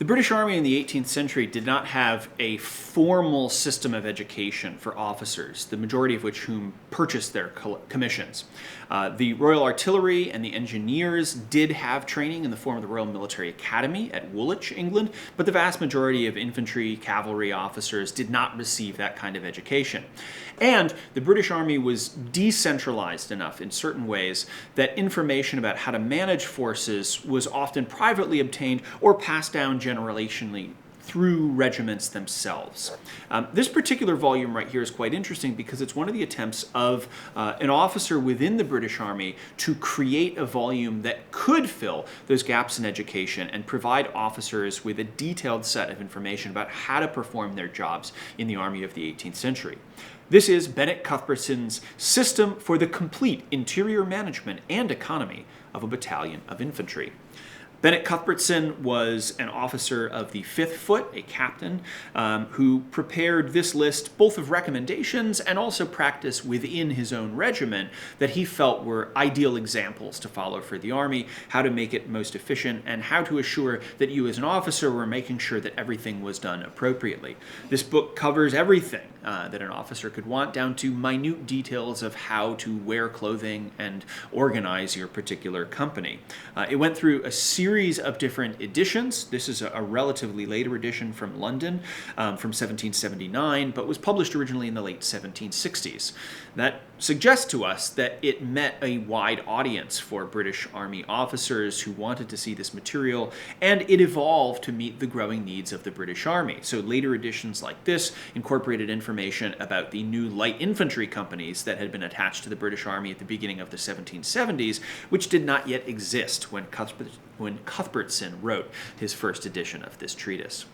British Army in the 18th century did not have a formal system of education for officers, the majority of which whom purchased their commissions. The Royal Artillery and the Engineers did have training in the form of the Royal Military Academy at Woolwich, England, but the vast majority of infantry, cavalry officers did not receive that kind of education. And the British Army was decentralized enough in certain ways that information about how to manage forces was often privately obtained or passed down generationally through regiments themselves. This particular volume right here is quite interesting because it's one of the attempts of an officer within the British Army to create a volume that could fill those gaps in education and provide officers with a detailed set of information about how to perform their jobs in the Army of the 18th century. This is Bennett Cuthbertson's System for the Complete Interior Management and Economy of a Battalion of Infantry. Bennett Cuthbertson was an officer of the 5th Foot, a captain, who prepared this list both of recommendations and also practice within his own regiment that he felt were ideal examples to follow for the Army, how to make it most efficient, and how to assure that you as an officer were making sure that everything was done appropriately. This book covers everything that an officer could want, down to minute details of how to wear clothing and organize your particular company. It went through a series of different editions. This is a relatively later edition from London from 1779, but was published originally in the late 1760s. That suggests to us that it met a wide audience for British Army officers who wanted to see this material, and it evolved to meet the growing needs of the British Army. So later editions like this incorporated information about the new light infantry companies that had been attached to the British Army at the beginning of the 1770s, which did not yet exist when Cuthbertson wrote his first edition of this treatise.